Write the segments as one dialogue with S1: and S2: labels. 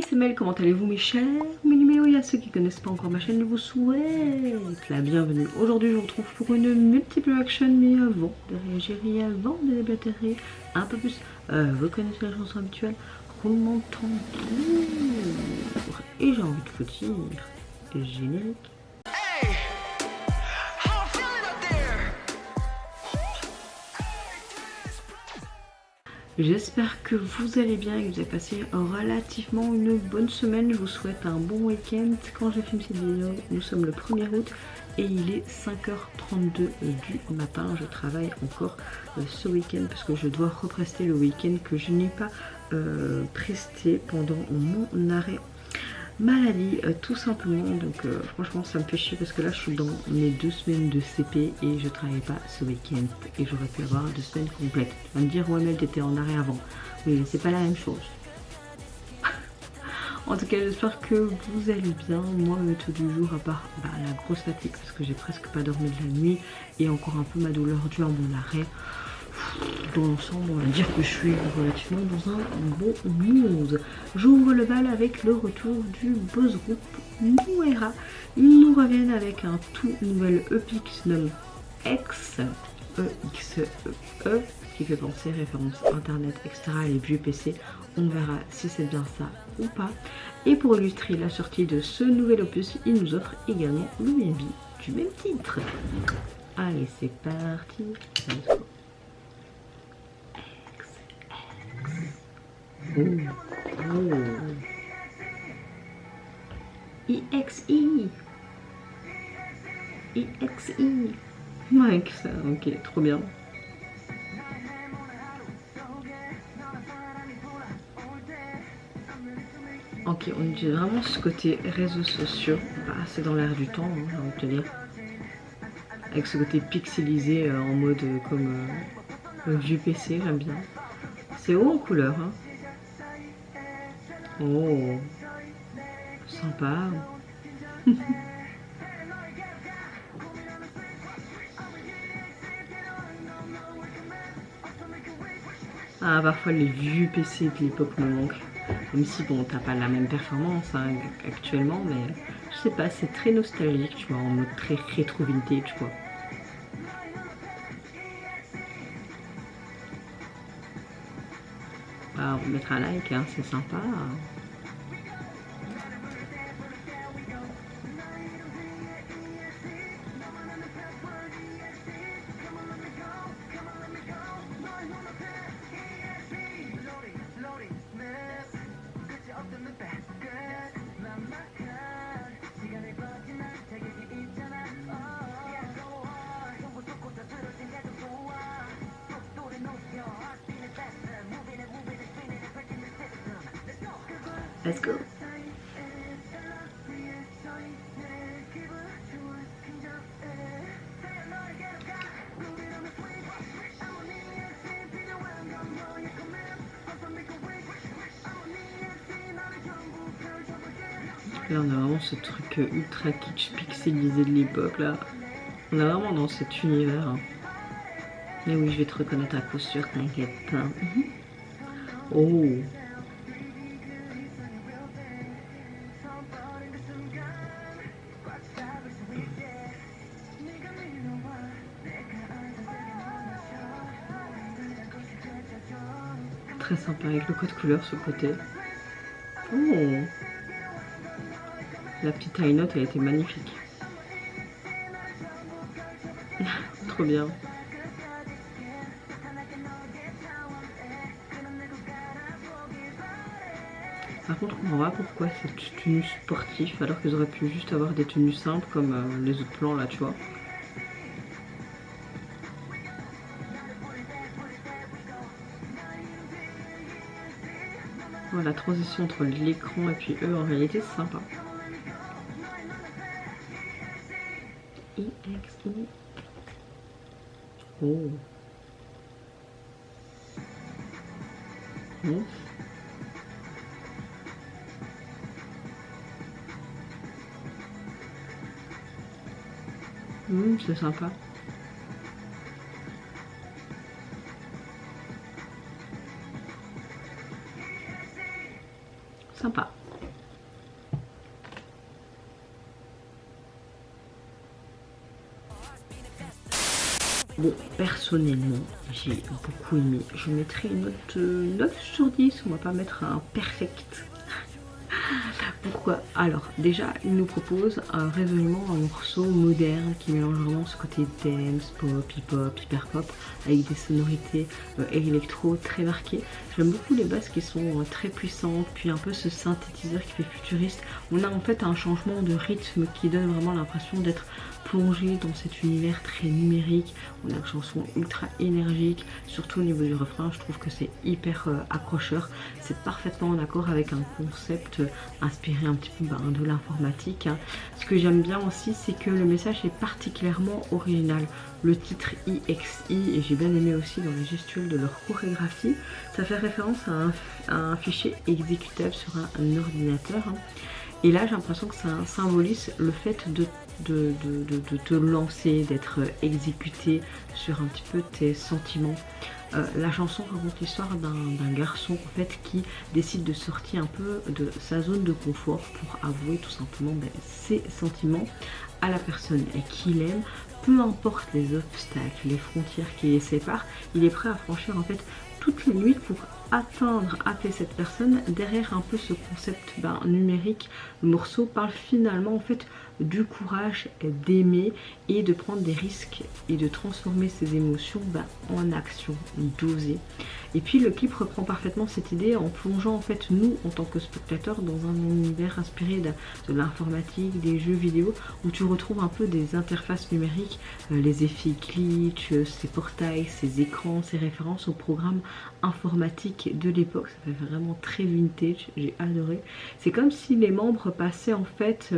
S1: c'est Mel, comment allez-vous mes chers Méliméo? Et à ceux qui connaissent pas encore ma chaîne, je vous souhaite la bienvenue. Aujourd'hui je vous retrouve pour une multiple action, mais avant de réagir et avant de déblatérer un peu plus, vous connaissez la chanson habituelle, roulement de tambour. Et j'ai envie de vous dire, générique. J'espère que vous allez bien et que vous avez passé relativement une bonne semaine. Je vous souhaite un bon week-end. Quand je filme cette vidéo, nous sommes le 1er août et il est 5h32 du matin. Je travaille encore ce week-end parce que je dois represter le week-end que je n'ai pas presté pendant mon arrêt maladie, tout simplement. Donc franchement ça me fait chier parce que là je suis dans mes 2 semaines de CP et je travaille pas ce week-end et j'aurais pu avoir 2 semaines complètes. Tu vas me dire ouais mais t'étais en arrêt avant. Oui mais c'est pas la même chose. En tout cas j'espère que vous allez bien. Moi tout du jour à part la grosse fatigue parce que j'ai presque pas dormi de la nuit et encore un peu ma douleur due à mon arrêt. Dans l'ensemble, on va dire que je suis relativement dans un bon mood. J'ouvre le bal avec le retour du buzz group Nuera. Ils nous reviennent avec un tout nouvel EP qui se nomme X, E-X-E-E, qui fait penser référence internet, etc. Les vieux PC. On verra si c'est bien ça ou pas. Et pour illustrer la sortie de ce nouvel opus, ils nous offrent également le baby du même titre. Allez, c'est parti. EXI EXI Mike, ça, ok, trop bien. Ok, on dit vraiment ce côté réseaux sociaux, c'est dans l'air du temps, hein, j'ai envie de te dire. Avec ce côté pixelisé en mode comme vieux PC, j'aime bien. C'est haut en couleur, hein. Oh, sympa. Ah, parfois les vieux PC de l'époque me manquent. Même si bon, t'as pas la même performance hein, actuellement, mais je sais pas, c'est très nostalgique, tu vois, en mode très rétro vintage, quoi. Ah, on va mettre un like, hein, c'est sympa. Let's go. Là on a vraiment ce truc ultra kitsch pixelisé de l'époque là. On est vraiment dans cet univers. Hein. Mais oui, je vais te reconnaître à coup sûr, t'inquiète pas. Oh. Très sympa avec le code couleur sur le côté. Oh. La petite high note, elle était magnifique. Trop bien. Par contre, on voit pourquoi cette tenue sportive alors qu'ils auraient pu juste avoir des tenues simples comme les autres plans là, tu vois. Voilà, la transition entre l'écran et puis eux, en réalité, c'est sympa. EXI. Oh. Oh. C'est sympa. Sympa. Bon, personnellement, j'ai beaucoup aimé. Je mettrai une note 9 sur 10, on va pas mettre un perfect. Pourquoi? Alors déjà il nous propose résolument un morceau moderne qui mélange vraiment ce côté dance, pop, hip-hop, hyper pop avec des sonorités électro très marquées. J'aime beaucoup les basses qui sont très puissantes, puis un peu ce synthétiseur qui fait futuriste. On a en fait un changement de rythme qui donne vraiment l'impression d'être plongé dans cet univers très numérique. On a une chanson ultra énergique, surtout au niveau du refrain, je trouve que c'est hyper accrocheur. C'est parfaitement en accord avec un concept inspiré un petit peu de l'informatique. Ce que j'aime bien aussi, c'est que le message est particulièrement original. Le titre EXI, et j'ai bien aimé aussi dans les gestuels de leur chorégraphie, ça fait référence à un fichier exécutable sur un ordinateur. Et là j'ai l'impression que ça symbolise le fait de te lancer, d'être exécuté sur un petit peu tes sentiments. La chanson raconte l'histoire d'un garçon en fait qui décide de sortir un peu de sa zone de confort pour avouer tout simplement ses sentiments à la personne qu'il aime. Peu importe les obstacles, les frontières qui les séparent, il est prêt à franchir en fait toutes les nuits pour appeler cette personne. Derrière un peu ce concept numérique, le morceau parle finalement en fait du courage d'aimer et de prendre des risques et de transformer ses émotions en action, d'oser. Et puis le clip reprend parfaitement cette idée en plongeant en fait nous en tant que spectateurs dans un univers inspiré de l'informatique, des jeux vidéo, où tu retrouves un peu des interfaces numériques, les effets glitch, ces portails, ces écrans, ces références aux programmes informatiques de l'époque. Ça fait vraiment très vintage, j'ai adoré. C'est comme si les membres passaient en fait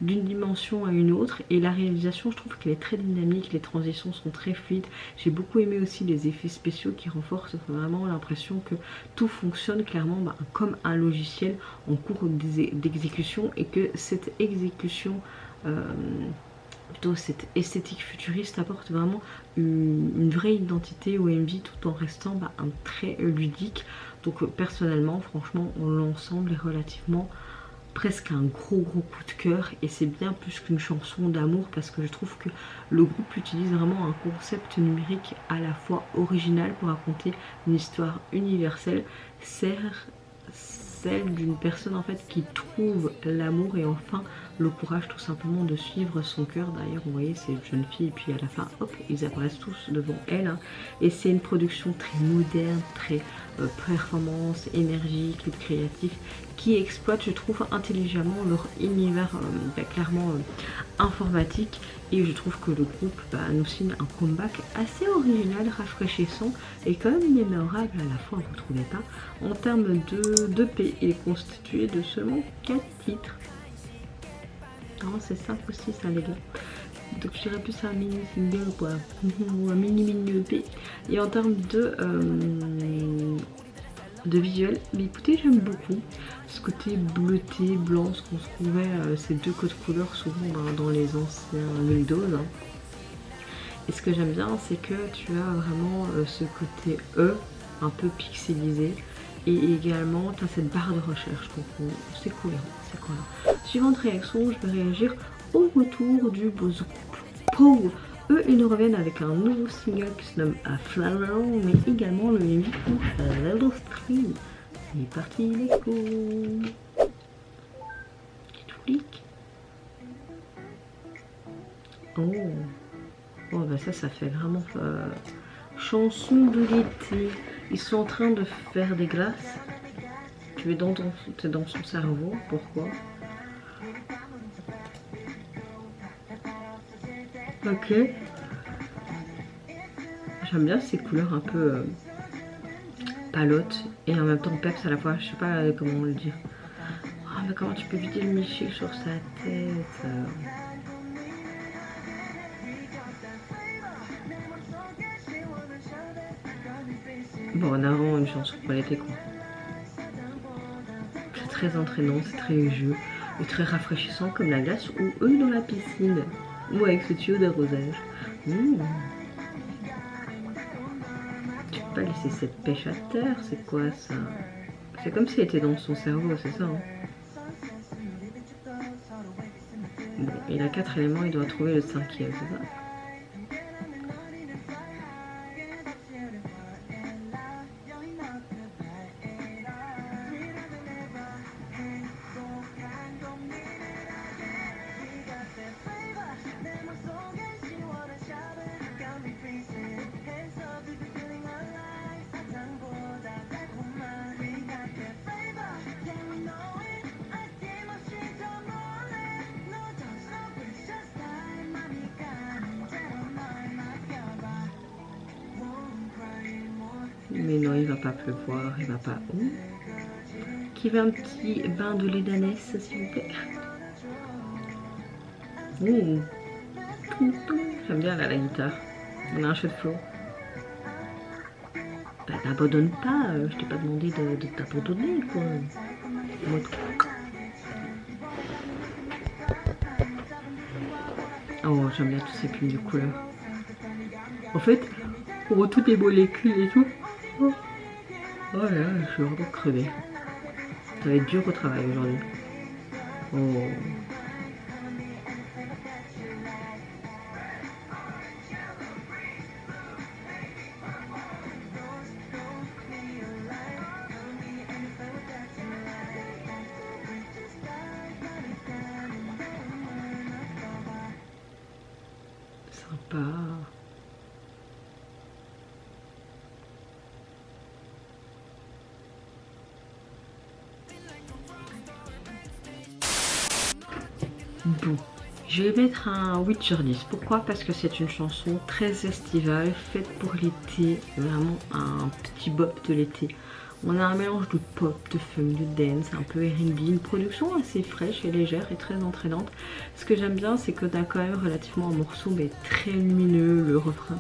S1: d'une dimension à une autre, et la réalisation, je trouve qu'elle est très dynamique, les transitions sont très fluides. J'ai beaucoup aimé aussi les effets spéciaux qui renforcent vraiment l'impression que tout fonctionne clairement comme un logiciel en cours d'exécution, et que cette exécution plutôt cette esthétique futuriste apporte vraiment une vraie identité au MV tout en restant un trait ludique. Donc personnellement, franchement, l'ensemble est relativement presque un gros coup de cœur, et c'est bien plus qu'une chanson d'amour parce que je trouve que le groupe utilise vraiment un concept numérique à la fois original pour raconter une histoire universelle, celle d'une personne en fait qui trouve l'amour et enfin le courage tout simplement de suivre son cœur. D'ailleurs vous voyez ces jeunes filles, et puis à la fin hop ils apparaissent tous devant elle, et c'est une production très moderne, très performance, énergie, clip créatif, qui exploite je trouve intelligemment leur univers clairement informatique. Et je trouve que le groupe nous signe un comeback assez original, rafraîchissant et quand même mémorable à la fois, vous ne trouvez pas? En termes d'EP, il est constitué de seulement 4 titres. Non, c'est simple aussi ça les gars. Donc je dirais plus un mini single quoi, ou un mini EP. Et en termes de visuel, mais écoutez, j'aime beaucoup ce côté bleuté, blanc, ce qu'on se trouvait, ces deux codes couleurs souvent dans les anciens Windows. Et ce que j'aime bien, c'est que tu as vraiment ce côté E, un peu pixelisé, et également tu as cette barre de recherche, donc c'est cool, c'est cool. Suivante réaction, je vais réagir au retour du Boz Group. Pour eux, ils nous reviennent avec un nouveau single qui se nomme Flower, mais également le MV pour Level 3. C'est parti, let's go. Petit flic. Oh, ça fait vraiment chanson de l'été. Ils sont en train de faire des glaces. Tu es dans son cerveau, pourquoi? Ok. J'aime bien ces couleurs un peu palotes et en même temps peps à la fois. Je sais pas comment le dire. Ah, mais comment tu peux vider le Michel sur sa tête? Bon, on a vraiment une chanson pour l'été quoi. C'est très entraînant, c'est très jeu et très rafraîchissant comme la glace ou eux dans la piscine ou avec ce tuyau d'arrosage. Tu peux pas laisser cette pêche à terre, c'est quoi ça? C'est comme si elle était dans son cerveau, c'est ça Bon, il a 4 éléments, il doit trouver le 5e, c'est ça? Mais non, il va pas pleuvoir, il va pas... Oh. Qui veut un petit bain de lait d'ânesse, s'il vous plaît? Oh. J'aime bien la guitare. On a un cheveu de flot. Bah t'abandonnes pas, je t'ai pas demandé de t'abandonner quoi. Oh j'aime bien tous ces pulls de couleur. En fait, pour toutes les molécules et tout. Oh là là, je suis vraiment crevée. Ça va être dur au travail aujourd'hui. Oh. Sympa. Bon, je vais mettre un 8 sur 10. Pourquoi? Parce que c'est une chanson très estivale, faite pour l'été, vraiment un petit bop de l'été. On a un mélange de pop, de funk, de dance, un peu R&B, une production assez fraîche et légère et très entraînante. Ce que j'aime bien, c'est qu'on a quand même relativement un morceau mais très lumineux, le refrain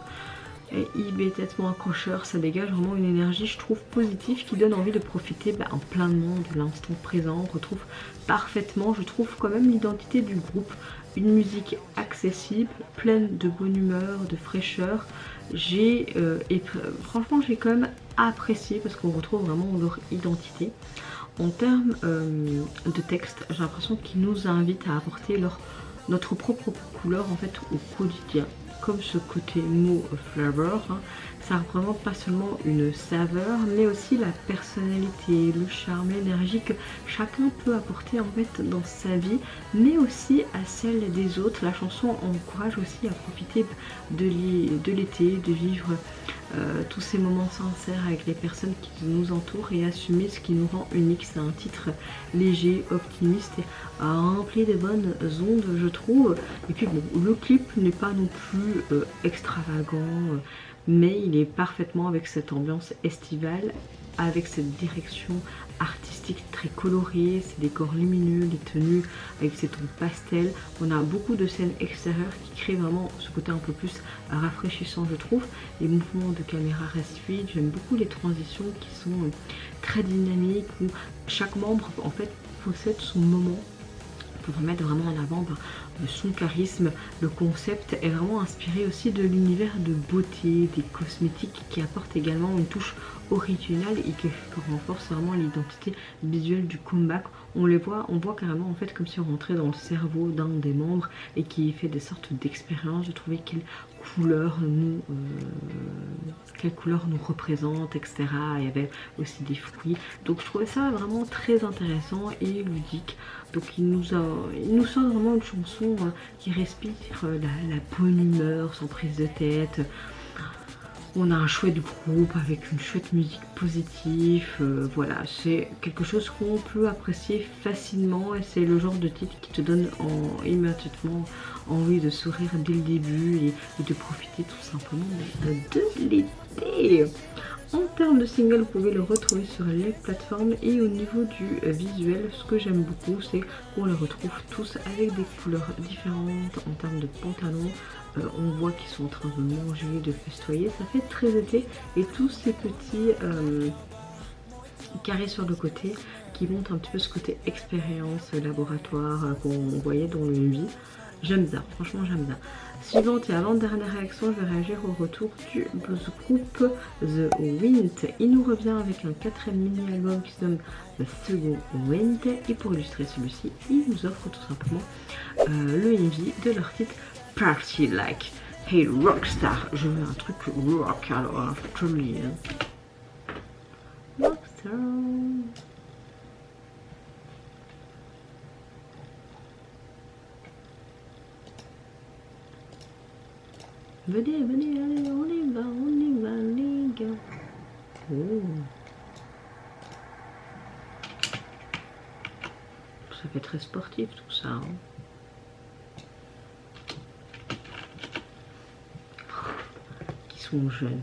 S1: est immédiatement accrocheur, ça dégage vraiment une énergie, je trouve, positive qui donne envie de profiter en pleinement de l'instant présent. On retrouve parfaitement, je trouve, quand même l'identité du groupe. Une musique accessible, pleine de bonne humeur, de fraîcheur. Franchement, j'ai quand même apprécié parce qu'on retrouve vraiment leur identité. En termes de texte, j'ai l'impression qu'ils nous invitent à apporter notre propre couleur en fait au quotidien. Comme ce côté mot flavor, hein, ça représente pas seulement une saveur, mais aussi la personnalité, le charme, l'énergie que chacun peut apporter en fait dans sa vie, mais aussi à celle des autres. La chanson encourage aussi à profiter de l'été, de vivre tous ces moments sincères avec les personnes qui nous entourent et assumer ce qui nous rend unique. C'est un titre léger, optimiste et rempli de bonnes ondes, je trouve. Et puis bon, le clip n'est pas non plus extravagant, mais il est parfaitement avec cette ambiance estivale, avec cette direction artistique très colorée, ces décors lumineux, les tenues avec ces tons pastels. On a beaucoup de scènes extérieures qui créent vraiment ce côté un peu plus rafraîchissant, je trouve. Les mouvements de caméra restent fluides, j'aime beaucoup les transitions qui sont très dynamiques, où chaque membre en fait possède son moment pour mettre vraiment en avant son charisme. Le concept est vraiment inspiré aussi de l'univers de beauté, des cosmétiques qui apportent également une touche originale et qui renforce vraiment l'identité visuelle du comeback. On voit carrément en fait comme si on rentrait dans le cerveau d'un des membres et qui fait des sortes d'expériences, de trouver quelle couleur nous représente, etc. Il y avait aussi des fruits. Donc je trouvais ça vraiment très intéressant et ludique. Donc il nous sort vraiment une chanson qui respire la bonne humeur, sans prise de tête. On a un chouette groupe avec une chouette musique positive. Voilà, c'est quelque chose qu'on peut apprécier facilement et c'est le genre de titre qui te donne immédiatement envie de sourire dès le début et de profiter tout simplement de l'été. En termes de single, vous pouvez le retrouver sur les plateformes et au niveau du visuel, ce que j'aime beaucoup, c'est qu'on les retrouve tous avec des couleurs différentes. En termes de pantalons, on voit qu'ils sont en train de manger, de festoyer, ça fait très été et tous ces petits carrés sur le côté qui montrent un petit peu ce côté expérience, laboratoire qu'on voyait dans le MV. J'aime bien, franchement j'aime bien. Suivante et avant-dernière réaction, je vais réagir au retour du blues group The Wind. Il nous revient avec un 4e mini-album qui se nomme The Second Wind. Et pour illustrer celui-ci, il nous offre tout simplement le MV de leur titre Party Like Hey Rockstar. Je veux un truc rock alors, joli. Rockstar. Venez, allez, on y va, les gars. Oh. Ça fait très sportif tout ça. Hein. Qui sont jeunes.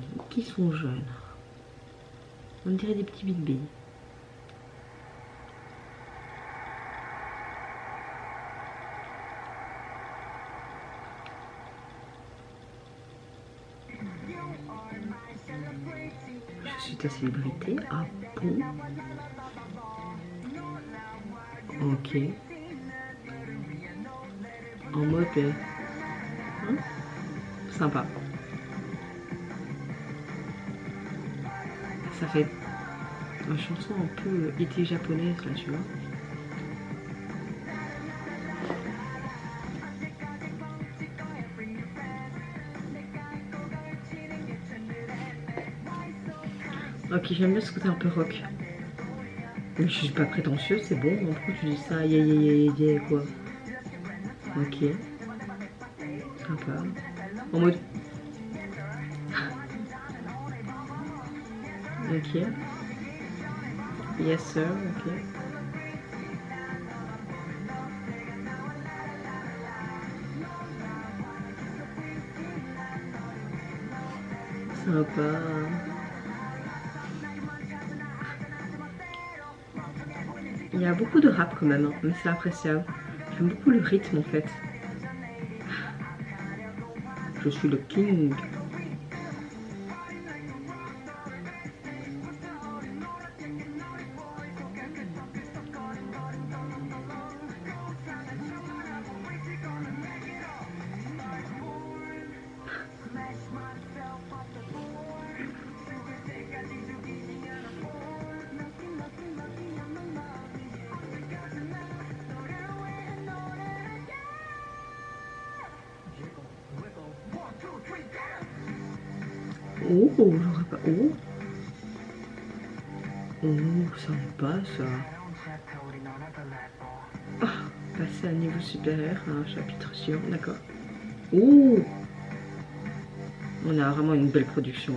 S1: On dirait des petits bébés. Je suis ta célébrité. Ah bon? Ok. En mode... hein? Sympa. Ça fait une chanson un peu été japonaise là, tu vois. Ok, j'aime bien ce côté un peu rock. Mais je suis pas prétentieuse, c'est bon. Pourquoi tu dis ça? Yeah, quoi. Ok. Sympa. En mode... ok. Yes sir, ok. Sympa. Il y a beaucoup de rap quand même, hein, mais c'est appréciable. J'aime beaucoup le rythme en fait. Je suis le king. Oh, j'aurais pas... oh. Oh, sympa ça. Ah, passer à un niveau supérieur, à un chapitre suivant, d'accord. Oh, on a vraiment une belle production.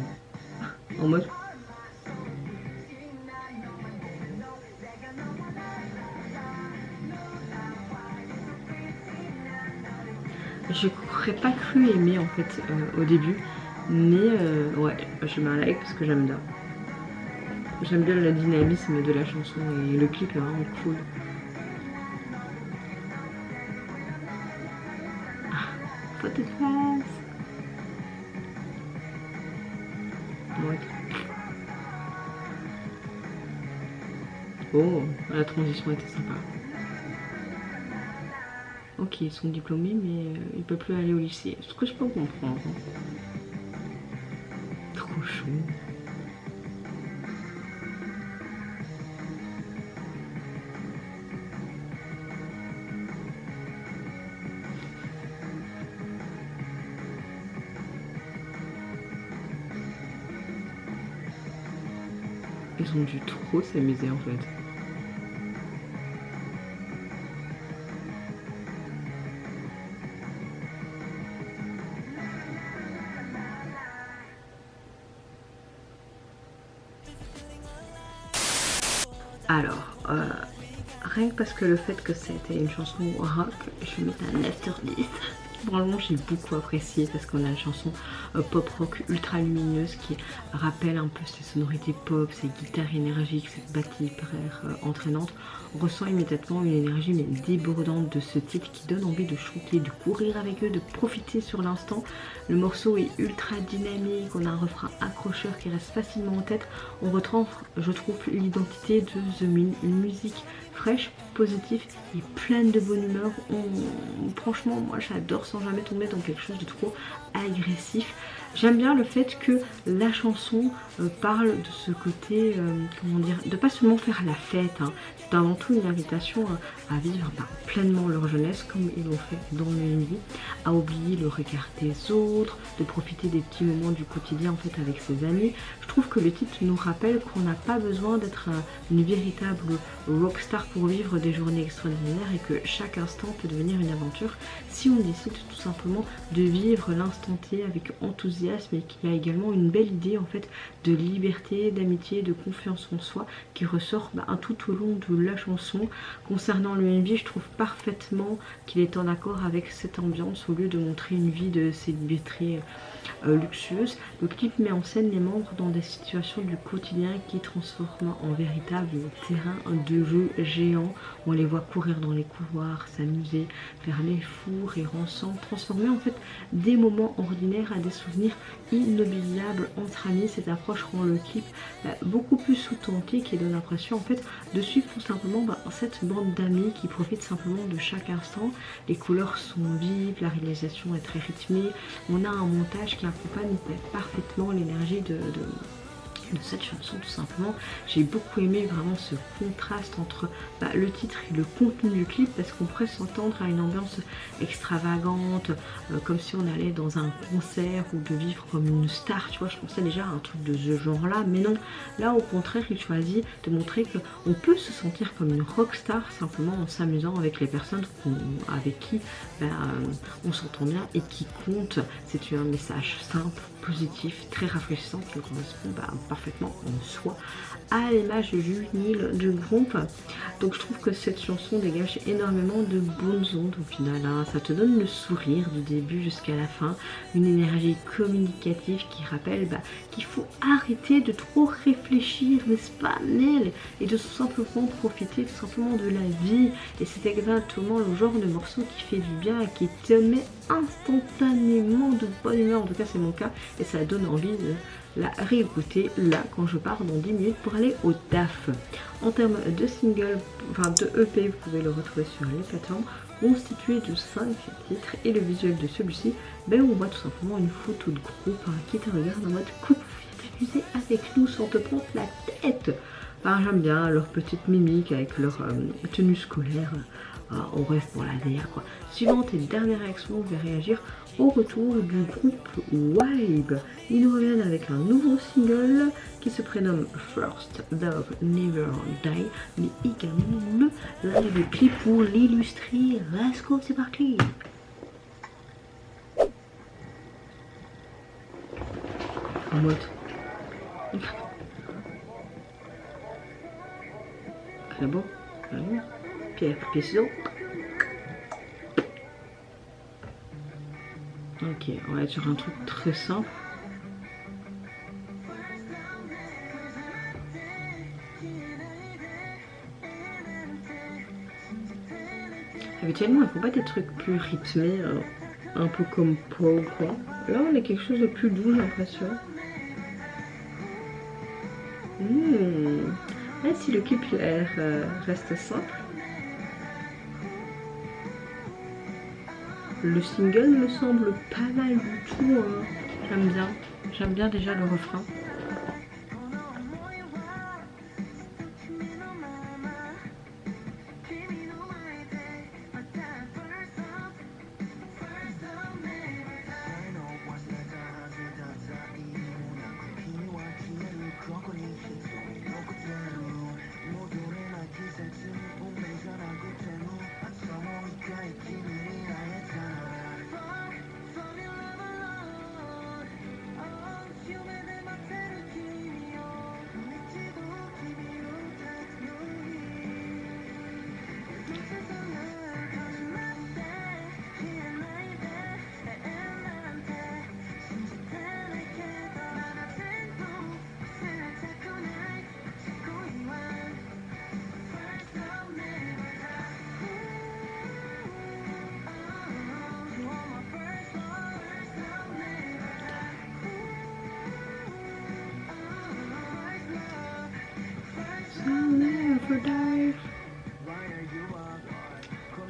S1: En mode... je n'aurais pas cru aimer en fait au début, mais ouais, je mets un like parce que j'aime bien. J'aime bien le dynamisme de la chanson et le clip est vraiment cool. Ah, photo de face. Ouais. Oh, la transition était sympa. Ok, ils sont diplômés, mais ils ne peuvent plus aller au lycée. Ce que je peux comprendre. Trop chou. Ils ont dû trop s'amuser en fait. Alors, rien que parce que le fait que ça a été une chanson rock, je vais mettre un 9 sur 10. Vraiment, j'ai beaucoup apprécié parce qu'on a une chanson pop rock ultra lumineuse qui rappelle un peu ces sonorités pop, ces guitares énergiques, cette batterie hyper entraînante. On ressent immédiatement une énergie mais débordante de ce titre qui donne envie de chanter, de courir avec eux, de profiter sur l'instant. Le morceau est ultra dynamique, on a un refrain accrocheur qui reste facilement en tête. On retrouve, je trouve, l'identité de The Mine, une musique fraîche, positive et pleine de bonne humeur. Franchement, moi j'adore sans jamais tomber dans quelque chose de trop agressif. J'aime bien le fait que la chanson parle de ce côté, comment dire, de pas seulement faire la fête, hein. C'est avant tout une invitation à vivre pleinement leur jeunesse comme ils l'ont fait dans le midi, à oublier le regard des autres, de profiter des petits moments du quotidien en fait avec ses amis. Je trouve que le titre nous rappelle qu'on n'a pas besoin d'être une véritable rockstar pour vivre des journées extraordinaires et que chaque instant peut devenir une aventure si on décide tout simplement de vivre l'instant T avec enthousiasme d'enthousiasme et qui a également une belle idée en fait de liberté, d'amitié, de confiance en soi qui ressort tout au long de la chanson. Concernant le MV, je trouve parfaitement qu'il est en accord avec cette ambiance au lieu de montrer une vie de célébrité luxueuse. Le clip met en scène les membres dans des situations du quotidien qui transforment en véritable terrain de jeu géant. On les voit courir dans les couloirs, s'amuser, faire les fous, rire ensemble, transformer en fait des moments ordinaires à des souvenirs inoubliables entre amis. Cette approche rend le clip beaucoup plus authentique et donne l'impression en fait de suivre tout simplement cette bande d'amis qui profitent simplement de chaque instant. Les couleurs sont vives, la réalisation est très rythmée, on a un montage qui accompagne parfaitement l'énergie de cette chanson tout simplement. J'ai beaucoup aimé vraiment ce contraste entre le titre et le contenu du clip parce qu'on pourrait s'entendre à une ambiance extravagante, comme si on allait dans un concert ou de vivre comme une star, tu vois, je pensais déjà à un truc de ce genre là, mais non, là au contraire il choisit de montrer qu'on peut se sentir comme une rockstar simplement en s'amusant avec les personnes avec qui on s'entend bien et qui comptent. C'est un message simple, positif, très rafraîchissant qui correspond parfaitement en soi à l'image juvénile du groupe. Donc je trouve que cette chanson dégage énormément de bonnes ondes au final, hein. Ça te donne le sourire du début jusqu'à la fin, une énergie communicative qui rappelle qu'il faut arrêter de trop réfléchir, n'est-ce pas Nel, et de tout simplement profiter tout simplement de la vie. Et c'est exactement le genre de morceau qui fait du bien et qui te met instantanément de bonne humeur, en tout cas c'est mon cas, et ça donne envie de la réécouter là quand je pars dans 10 minutes pour aller au taf. En termes de single, de EP, vous pouvez le retrouver sur les plateformes, constitué de 5 titres, et le visuel de celui-ci, on voit tout simplement une photo de groupe qui te regarde en mode coucou, viens t'amuser avec nous sans te prendre la tête. J'aime bien leur petite mimique avec leur tenue scolaire. On rêve pour la DA quoi. Suivante et dernière réaction, on va réagir au retour du groupe Vibe. Ils nous reviennent avec un nouveau single qui se prénomme First Love Never Die, mais également le live clip pour l'illustrer. Let's go, c'est parti. En mode. C'est bon, pierre, papier, ciseaux. Ok, on va être sur un truc très simple. Habituellement, il ne faut pas des trucs plus rythmés, un peu comme Paul quoi. Là, on est quelque chose de plus doux, j'ai l'impression. Même si le clip reste simple, le single me semble pas mal du tout, hein. J'aime bien déjà le refrain.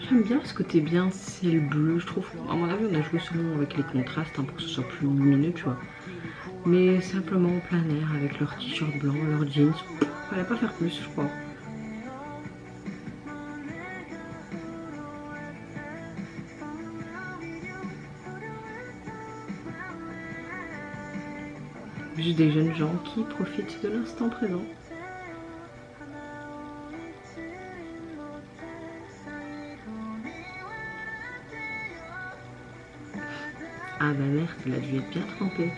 S1: J'aime bien ce côté bien ciel bleu, je trouve. À mon avis, on a joué sûrement avec les contrastes pour que ce soit plus lumineux, tu vois. Mais simplement en plein air avec leur t-shirt blanc, leurs jeans. Fallait pas faire plus, je crois. Juste des jeunes gens qui profitent de l'instant présent. Ah bah merde, il a dû être bien trempé.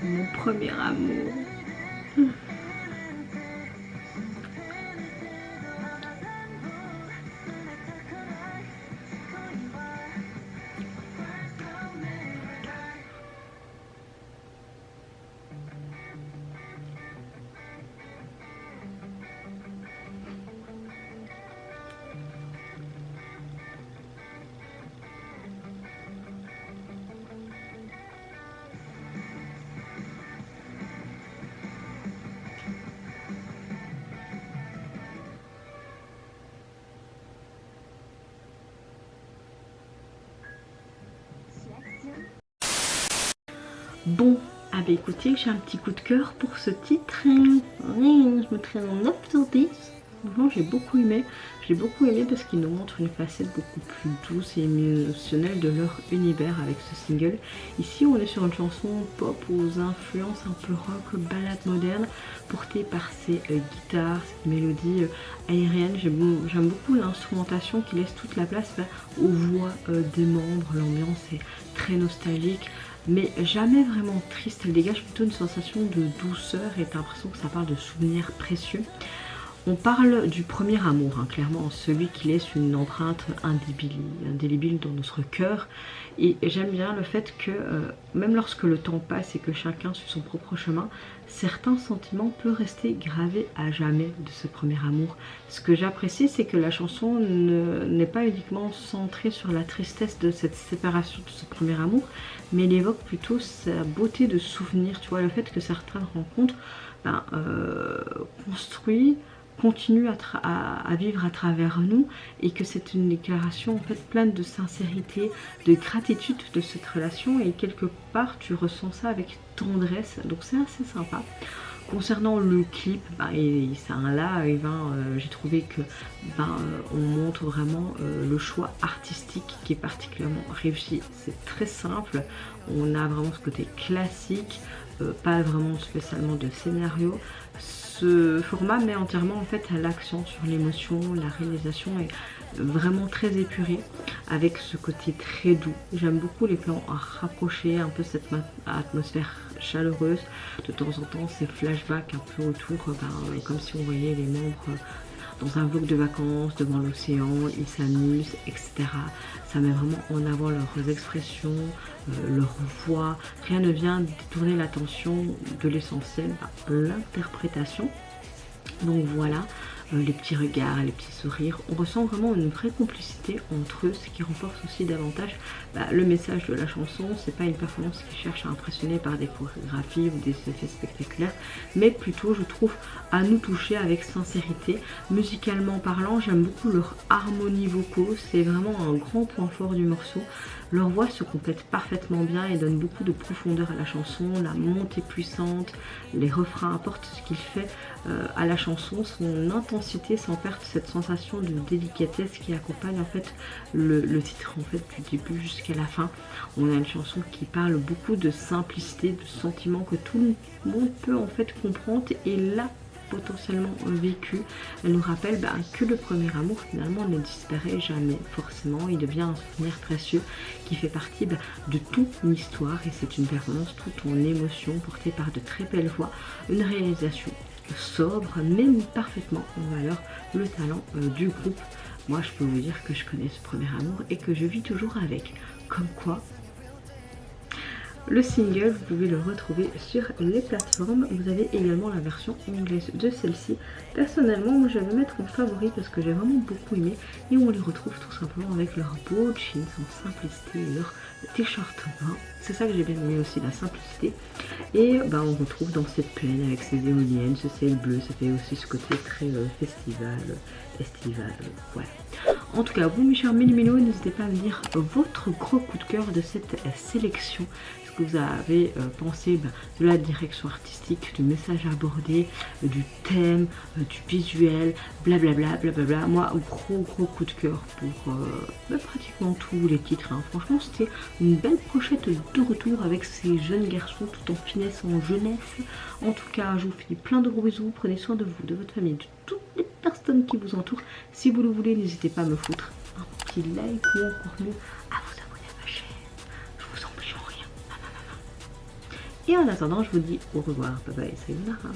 S1: Mon premier amour. Bon, ah bah écoutez, j'ai un petit coup de cœur pour ce titre. Oui, je mettrai un 9 sur 10. Franchement, j'ai beaucoup aimé. J'ai beaucoup aimé parce qu'il nous montre une facette beaucoup plus douce et émotionnelle de leur univers avec ce single. Ici, on est sur une chanson pop aux influences un peu rock, ballade moderne, portée par ces guitares, cette mélodie aérienne. J'aime beaucoup l'instrumentation qui laisse toute la place aux voix des membres. L'ambiance est très nostalgique, mais jamais vraiment triste. Elle dégage plutôt une sensation de douceur et t'as l'impression que ça parle de souvenirs précieux. On parle du premier amour, hein, clairement, celui qui laisse une empreinte indélébile dans notre cœur. Et j'aime bien le fait que même lorsque le temps passe et que chacun suit son propre chemin, certains sentiments peuvent rester gravés à jamais de ce premier amour. Ce que j'apprécie, c'est que la chanson n'est pas uniquement centrée sur la tristesse de cette séparation de ce premier amour, mais elle évoque plutôt sa beauté de souvenir. Tu vois, le fait que certaines rencontres continue à vivre à travers nous et que c'est une déclaration en fait pleine de sincérité, de gratitude de cette relation et quelque part tu ressens ça avec tendresse, donc c'est assez sympa. Concernant le clip, c'est un live, j'ai trouvé que on montre vraiment le choix artistique qui est particulièrement réussi. C'est très simple, on a vraiment ce côté classique, pas vraiment spécialement de scénario. Ce format met entièrement en fait l'accent sur l'émotion, la réalisation est vraiment très épurée avec ce côté très doux. J'aime beaucoup les plans à rapprocher, un peu cette atmosphère chaleureuse. De temps en temps ces flashbacks un peu autour, comme si on voyait les membres dans un vlog de vacances devant l'océan, ils s'amusent, etc. Ça met vraiment en avant leurs expressions, leur voix. Rien ne vient détourner l'attention de l'essentiel, l'interprétation. Donc voilà, les petits regards, les petits sourires, on ressent vraiment une vraie complicité entre eux, ce qui renforce aussi davantage le message de la chanson. C'est pas une performance qui cherche à impressionner par des chorégraphies ou des effets spectaculaires, mais plutôt je trouve à nous toucher avec sincérité. Musicalement parlant, j'aime beaucoup leur harmonie vocaux, c'est vraiment un grand point fort du morceau. Leur voix se complète parfaitement bien et donne beaucoup de profondeur à la chanson, la montée puissante, les refrains apportent ce qu'il fait à la chanson, son intensité sans perdre cette sensation de délicatesse qui accompagne en fait le titre en fait du début jusqu'à la fin. On a une chanson qui parle beaucoup de simplicité, de sentiments que tout le monde peut en fait comprendre et là potentiellement vécu. Elle nous rappelle que le premier amour finalement ne disparaît jamais forcément, il devient un souvenir précieux qui fait partie de toute une histoire et c'est une performance toute en émotion portée par de très belles voix, une réalisation sobre mais parfaitement en valeur le talent du groupe. Moi je peux vous dire que je connais ce premier amour et que je vis toujours avec, comme quoi le single, vous pouvez le retrouver sur les plateformes. Vous avez également la version anglaise de celle-ci. Personnellement, moi je vais le mettre en favori parce que j'ai vraiment beaucoup aimé. Et on les retrouve tout simplement avec leur beau jeans en simplicité et leur t-shirt brun. C'est ça que j'ai bien aimé aussi, la simplicité. Et on retrouve dans cette plaine avec ces éoliennes, ce ciel bleu. Ça fait aussi ce côté très festival, estival. Voilà. En tout cas, vous mes chers méli-mélos, n'hésitez pas à me dire votre gros coup de cœur de cette sélection. Ce que vous avez pensé de la direction artistique, du message abordé, du thème, du visuel, blablabla, blablabla. Moi, gros coup de cœur pour pratiquement tous les titres. Hein. Franchement, c'était une belle pochette de retour avec ces jeunes garçons tout en finesse, en jeunesse. En tout cas, je vous fais plein de gros bisous. Prenez soin de vous, de votre famille, de toutes les personnes qui vous entourent. Si vous le voulez, n'hésitez pas à me foutre un petit like ou encore mieux à vous abonner à ma chaîne. Je vous en prie en rien. Et en attendant, je vous dis au revoir. Bye bye, sayonara.